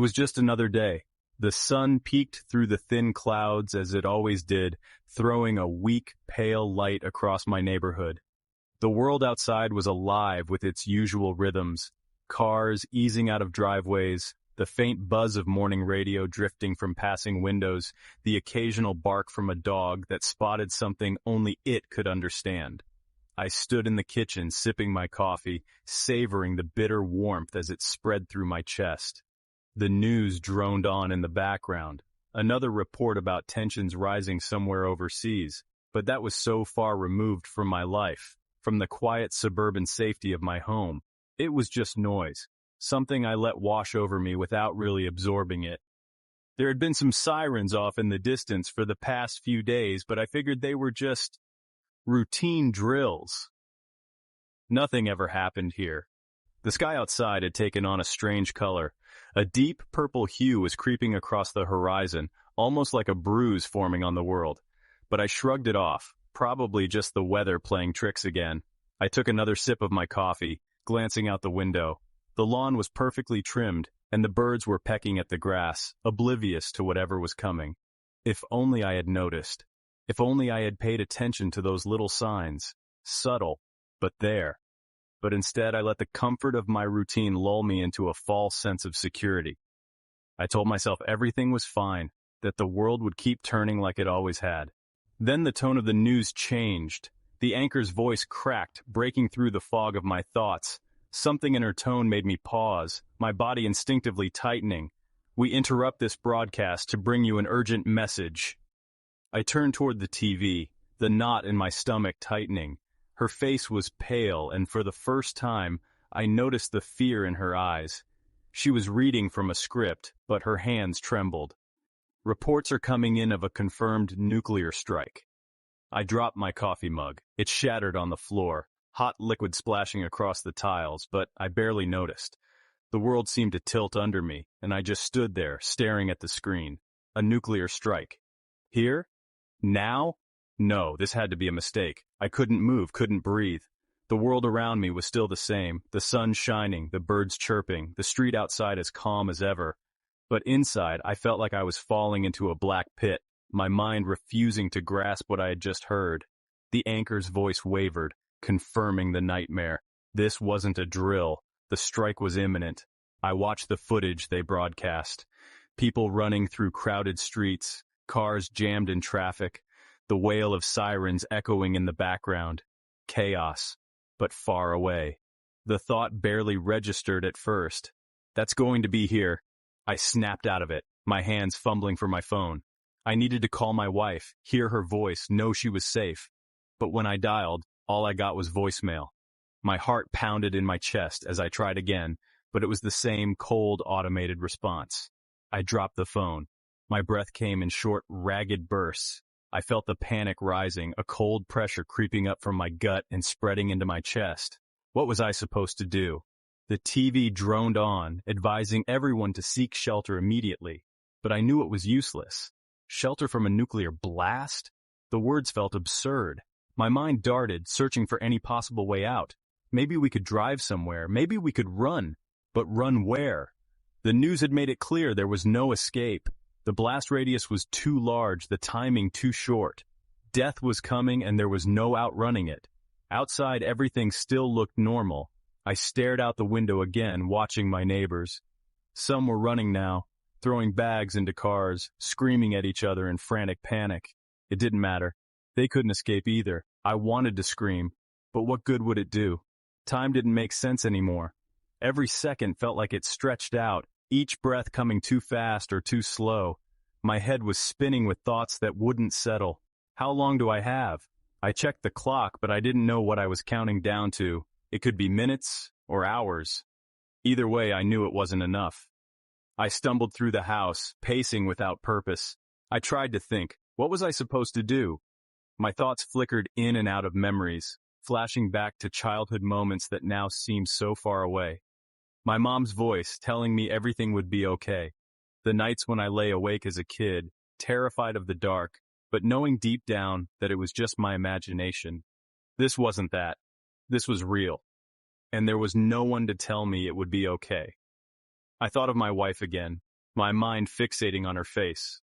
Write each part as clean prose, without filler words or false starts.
was just another day. The sun peeked through the thin clouds as it always did, throwing a weak, pale light across my neighborhood. The world outside was alive with its usual rhythms, cars easing out of driveways, the faint buzz of morning radio drifting from passing windows, the occasional bark from a dog that spotted something only it could understand. I stood in the kitchen sipping my coffee, savoring the bitter warmth as it spread through my chest. The news droned on in the background, another report about tensions rising somewhere overseas, but that was so far removed from my life, from the quiet suburban safety of my home. It was just noise, something I let wash over me without really absorbing it. There had been some sirens off in the distance for the past few days, but I figured they were just routine drills. Nothing ever happened here. The sky outside had taken on a strange color. A deep purple hue was creeping across the horizon, almost like a bruise forming on the world. But I shrugged it off, probably just the weather playing tricks again. I took another sip of my coffee, glancing out the window. The lawn was perfectly trimmed, and the birds were pecking at the grass, oblivious to whatever was coming. If only I had noticed. If only I had paid attention to those little signs. Subtle, but there. But instead I let the comfort of my routine lull me into a false sense of security. I told myself everything was fine, that the world would keep turning like it always had. Then the tone of the news changed. The anchor's voice cracked, breaking through the fog of my thoughts. Something in her tone made me pause, my body instinctively tightening. We interrupt this broadcast to bring you an urgent message. I turned toward the TV, the knot in my stomach tightening. Her face was pale, and for the first time, I noticed the fear in her eyes. She was reading from a script, but her hands trembled. Reports are coming in of a confirmed nuclear strike. I dropped my coffee mug. It shattered on the floor, hot liquid splashing across the tiles, but I barely noticed. The world seemed to tilt under me, and I just stood there, staring at the screen. A nuclear strike. Here? Now? No, this had to be a mistake. I couldn't move, couldn't breathe. The world around me was still the same, the sun shining, the birds chirping, the street outside as calm as ever. But inside, I felt like I was falling into a black pit, my mind refusing to grasp what I had just heard. The anchor's voice wavered, confirming the nightmare. This wasn't a drill. The strike was imminent. I watched the footage they broadcast. People running through crowded streets, cars jammed in traffic, the wail of sirens echoing in the background. Chaos, but far away. The thought barely registered at first. That's going to be here. I snapped out of it, my hands fumbling for my phone. I needed to call my wife, hear her voice, know she was safe. But when I dialed, all I got was voicemail. My heart pounded in my chest as I tried again, but it was the same cold, automated response. I dropped the phone. My breath came in short, ragged bursts. I felt the panic rising, a cold pressure creeping up from my gut and spreading into my chest. What was I supposed to do? The TV droned on, advising everyone to seek shelter immediately. But I knew it was useless. Shelter from a nuclear blast? The words felt absurd. My mind darted, searching for any possible way out. Maybe we could drive somewhere. Maybe we could run. But run where? The news had made it clear there was no escape. The blast radius was too large, the timing too short. Death was coming and there was no outrunning it. Outside, everything still looked normal. I stared out the window again, watching my neighbors. Some were running now, throwing bags into cars, screaming at each other in frantic panic. It didn't matter. They couldn't escape either. I wanted to scream, but what good would it do? Time didn't make sense anymore. Every second felt like it stretched out, each breath coming too fast or too slow. My head was spinning with thoughts that wouldn't settle. How long do I have? I checked the clock, but I didn't know what I was counting down to. It could be minutes or hours. Either way, I knew it wasn't enough. I stumbled through the house, pacing without purpose. I tried to think, what was I supposed to do? My thoughts flickered in and out of memories, flashing back to childhood moments that now seemed so far away. My mom's voice telling me everything would be okay. The nights when I lay awake as a kid, terrified of the dark, but knowing deep down that it was just my imagination. This wasn't that. This was real. And there was no one to tell me it would be okay. I thought of my wife again, my mind fixating on her face.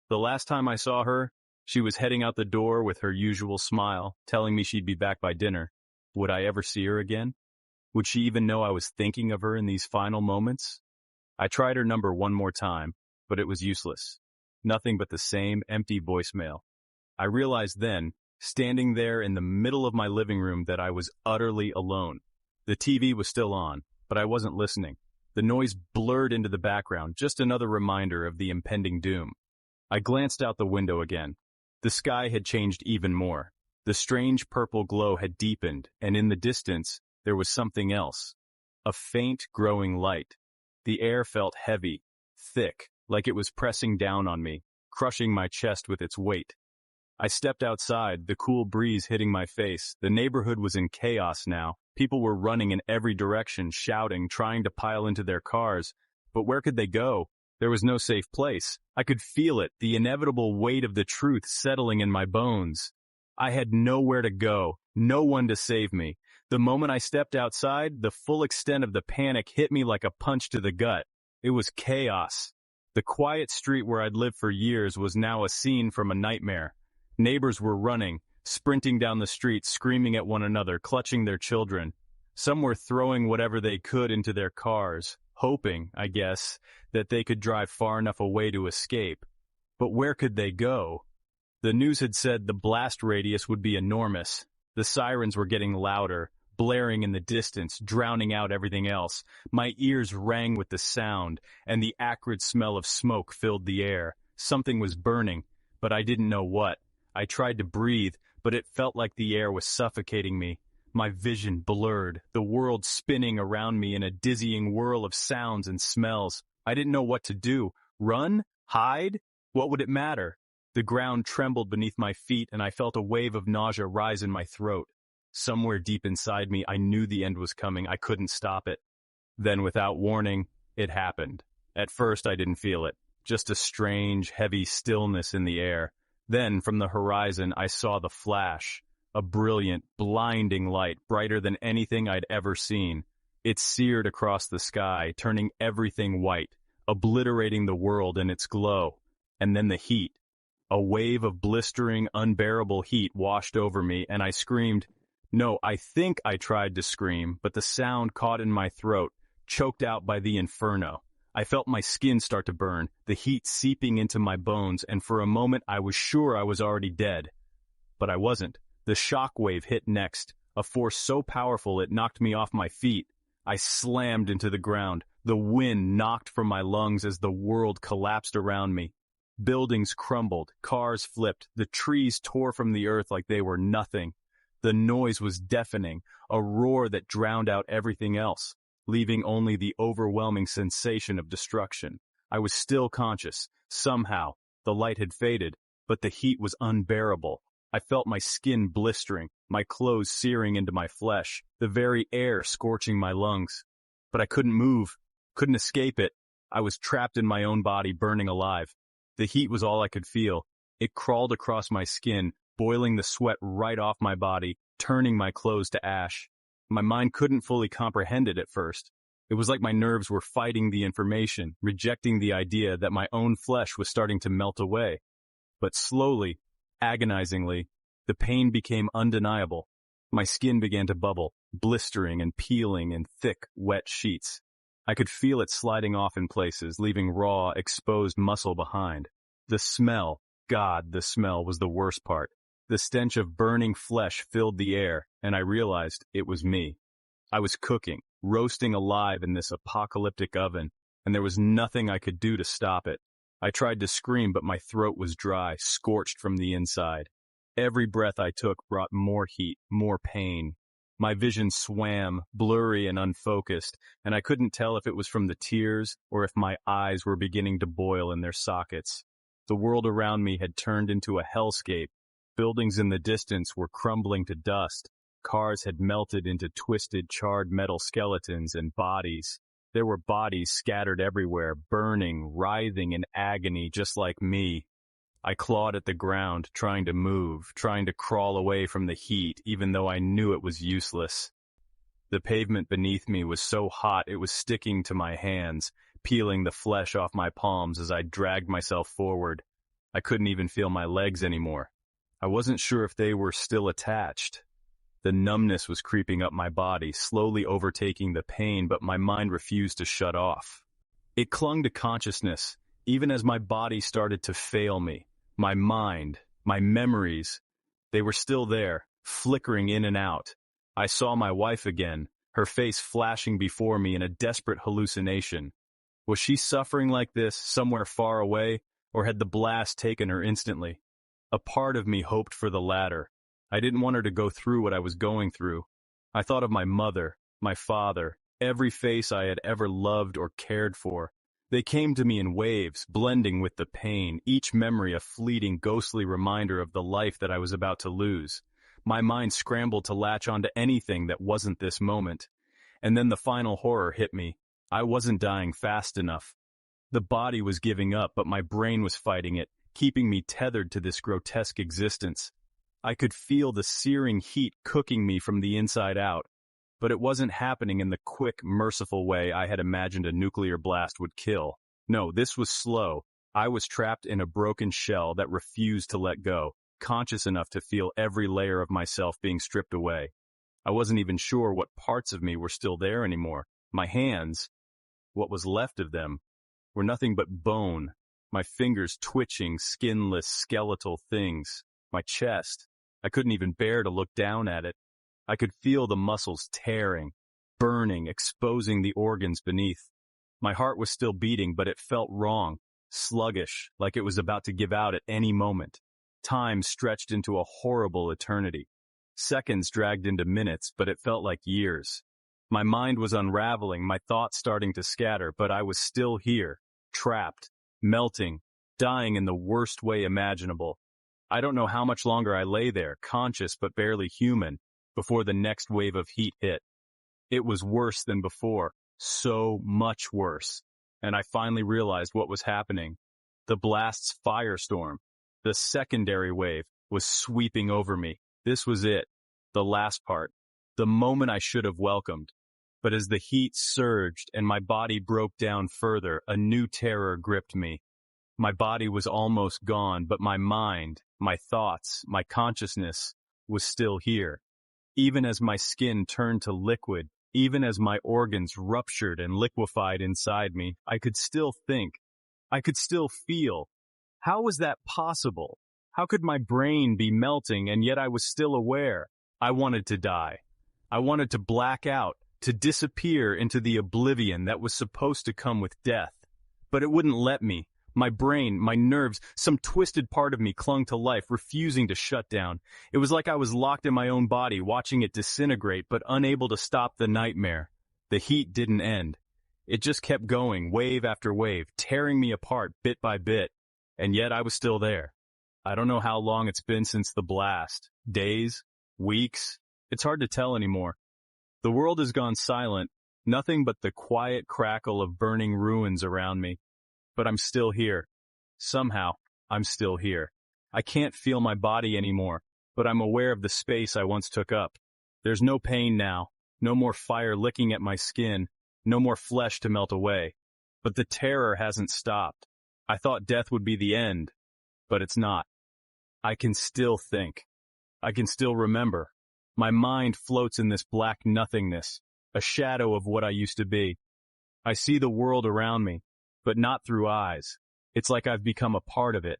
The last time I saw her, she was heading out the door with her usual smile, telling me she'd be back by dinner. Would I ever see her again? Would she even know I was thinking of her in these final moments? I tried her number one more time, but it was useless. Nothing but the same empty voicemail. I realized then, standing there in the middle of my living room, that I was utterly alone. The TV was still on, but I wasn't listening. The noise blurred into the background, just another reminder of the impending doom. I glanced out the window again. The sky had changed even more. The strange purple glow had deepened, and in the distance, there was something else. A faint, growing light. The air felt heavy, thick, like it was pressing down on me, crushing my chest with its weight. I stepped outside, the cool breeze hitting my face. The neighborhood was in chaos now. People were running in every direction, shouting, trying to pile into their cars. But where could they go? There was no safe place. I could feel it, the inevitable weight of the truth settling in my bones. I had nowhere to go, no one to save me. The moment I stepped outside, the full extent of the panic hit me like a punch to the gut. It was chaos. The quiet street where I'd lived for years was now a scene from a nightmare. Neighbors were running, sprinting down the street, screaming at one another, clutching their children. Some were throwing whatever they could into their cars, hoping, I guess, that they could drive far enough away to escape. But where could they go? The news had said the blast radius would be enormous. The sirens were getting louder, blaring in the distance, drowning out everything else. My ears rang with the sound, and the acrid smell of smoke filled the air. Something was burning, but I didn't know what. I tried to breathe, but it felt like the air was suffocating me. My vision blurred, the world spinning around me in a dizzying whirl of sounds and smells. I didn't know what to do. Run? Hide? What would it matter? The ground trembled beneath my feet, and I felt a wave of nausea rise in my throat. Somewhere deep inside me, I knew the end was coming. I couldn't stop it. Then, without warning, it happened. At first, I didn't feel it. Just a strange, heavy stillness in the air. Then, from the horizon, I saw the flash. A brilliant, blinding light, brighter than anything I'd ever seen. It seared across the sky, turning everything white, obliterating the world in its glow. And then the heat. A wave of blistering, unbearable heat washed over me, and I screamed. No, I think I tried to scream, but the sound caught in my throat, choked out by the inferno. I felt my skin start to burn, the heat seeping into my bones, and for a moment I was sure I was already dead. But I wasn't. The shock wave hit next, a force so powerful it knocked me off my feet. I slammed into the ground. The wind knocked from my lungs as the world collapsed around me. Buildings crumbled, cars flipped, the trees tore from the earth like they were nothing. The noise was deafening, a roar that drowned out everything else, leaving only the overwhelming sensation of destruction. I was still conscious. Somehow, the light had faded, but the heat was unbearable. I felt my skin blistering, my clothes searing into my flesh, the very air scorching my lungs. But I couldn't move, couldn't escape it. I was trapped in my own body, burning alive. The heat was all I could feel. It crawled across my skin, boiling the sweat right off my body, turning my clothes to ash. My mind couldn't fully comprehend it at first. It was like my nerves were fighting the information, rejecting the idea that my own flesh was starting to melt away. But slowly, agonizingly, the pain became undeniable. My skin began to bubble, blistering and peeling in thick, wet sheets. I could feel it sliding off in places, leaving raw, exposed muscle behind. The smell, God, the smell was the worst part. The stench of burning flesh filled the air, and I realized it was me. I was cooking, roasting alive in this apocalyptic oven, and there was nothing I could do to stop it. I tried to scream, but my throat was dry, scorched from the inside. Every breath I took brought more heat, more pain. My vision swam, blurry and unfocused, and I couldn't tell if it was from the tears or if my eyes were beginning to boil in their sockets. The world around me had turned into a hellscape. Buildings in the distance were crumbling to dust. Cars had melted into twisted, charred metal skeletons and bodies. There were bodies scattered everywhere, burning, writhing in agony just like me. I clawed at the ground, trying to move, trying to crawl away from the heat, even though I knew it was useless. The pavement beneath me was so hot it was sticking to my hands. peeling the flesh off my palms as I dragged myself forward. I couldn't even feel my legs anymore. I wasn't sure if they were still attached. The numbness was creeping up my body, slowly overtaking the pain, but my mind refused to shut off. It clung to consciousness, even as my body started to fail me. My mind, my memories, they were still there, flickering in and out. I saw my wife again, her face flashing before me in a desperate hallucination. Was she suffering like this, somewhere far away, or had the blast taken her instantly? A part of me hoped for the latter. I didn't want her to go through what I was going through. I thought of my mother, my father, every face I had ever loved or cared for. They came to me in waves, blending with the pain, each memory a fleeting, ghostly reminder of the life that I was about to lose. My mind scrambled to latch onto anything that wasn't this moment. And then the final horror hit me. I wasn't dying fast enough. The body was giving up, but my brain was fighting it, keeping me tethered to this grotesque existence. I could feel the searing heat cooking me from the inside out, but it wasn't happening in the quick, merciful way I had imagined a nuclear blast would kill. No, this was slow. I was trapped in a broken shell that refused to let go, conscious enough to feel every layer of myself being stripped away. I wasn't even sure what parts of me were still there anymore. My hands, what was left of them, were nothing but bone, my fingers twitching, skinless, skeletal things. My chest, I couldn't even bear to look down at it. I could feel the muscles tearing, burning, exposing the organs beneath. My heart was still beating, but it felt wrong, sluggish, like it was about to give out at any moment. Time stretched into a horrible eternity. Seconds dragged into minutes, but it felt like years. My mind was unraveling, my thoughts starting to scatter, but I was still here, trapped, melting, dying in the worst way imaginable. I don't know how much longer I lay there, conscious but barely human, before the next wave of heat hit. It was worse than before, so much worse, and I finally realized what was happening. The blast's firestorm, the secondary wave, was sweeping over me. This was it, the last part, the moment I should have welcomed. But as the heat surged and my body broke down further, a new terror gripped me. My body was almost gone, but my mind, my thoughts, my consciousness was still here. Even as my skin turned to liquid, even as my organs ruptured and liquefied inside me, I could still think. I could still feel. How was that possible? How could my brain be melting and yet I was still aware? I wanted to die. I wanted to black out, to disappear into the oblivion that was supposed to come with death. But it wouldn't let me. My brain, my nerves, some twisted part of me clung to life, refusing to shut down. It was like I was locked in my own body, watching it disintegrate, but unable to stop the nightmare. The heat didn't end. It just kept going, wave after wave, tearing me apart bit by bit. And yet I was still there. I don't know how long it's been since the blast. Days? Weeks? It's hard to tell anymore. The world has gone silent, nothing but the quiet crackle of burning ruins around me. But I'm still here. Somehow, I'm still here. I can't feel my body anymore, but I'm aware of the space I once took up. There's no pain now, no more fire licking at my skin, no more flesh to melt away. But the terror hasn't stopped. I thought death would be the end, but it's not. I can still think. I can still remember. My mind floats in this black nothingness, a shadow of what I used to be. I see the world around me, but not through eyes. It's like I've become a part of it,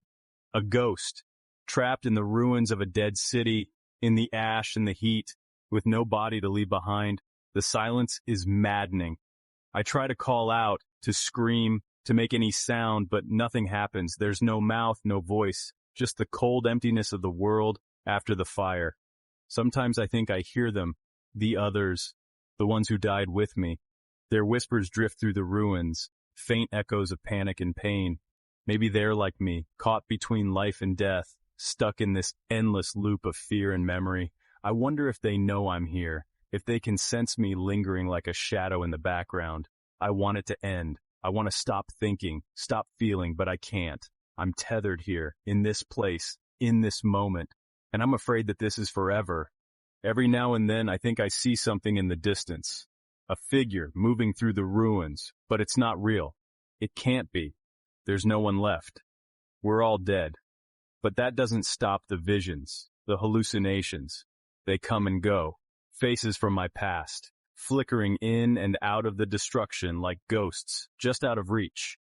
a ghost, trapped in the ruins of a dead city, in the ash and the heat, with no body to leave behind. The silence is maddening. I try to call out, to scream, to make any sound, but nothing happens. There's no mouth, no voice, just the cold emptiness of the world after the fire. Sometimes I think I hear them, the others, the ones who died with me. Their whispers drift through the ruins, faint echoes of panic and pain. Maybe they're like me, caught between life and death, stuck in this endless loop of fear and memory. I wonder if they know I'm here, if they can sense me lingering like a shadow in the background. I want it to end. I want to stop thinking, stop feeling, but I can't. I'm tethered here, in this place, in this moment, and I'm afraid that this is forever. Every now and then I think I see something in the distance, a figure moving through the ruins, but it's not real. It can't be. There's no one left. We're all dead. But that doesn't stop the visions, the hallucinations. They come and go, faces from my past, flickering in and out of the destruction like ghosts, just out of reach.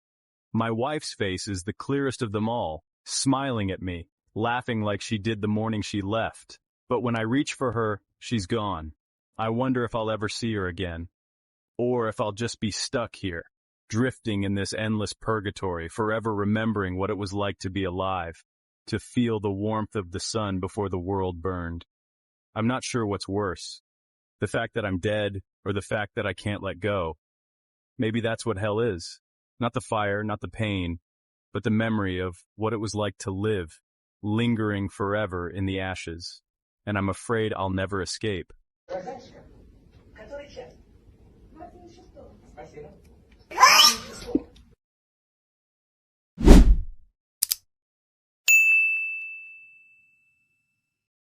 My wife's face is the clearest of them all, smiling at me, laughing like she did the morning she left. But when I reach for her, she's gone. I wonder if I'll ever see her again. Or if I'll just be stuck here, drifting in this endless purgatory, forever remembering what it was like to be alive, to feel the warmth of the sun before the world burned. I'm not sure what's worse, the fact that I'm dead or the fact that I can't let go. Maybe that's what hell is. Not the fire, not the pain, but the memory of what it was like to live, lingering forever in the ashes. And I'm afraid I'll never escape. Спасибо.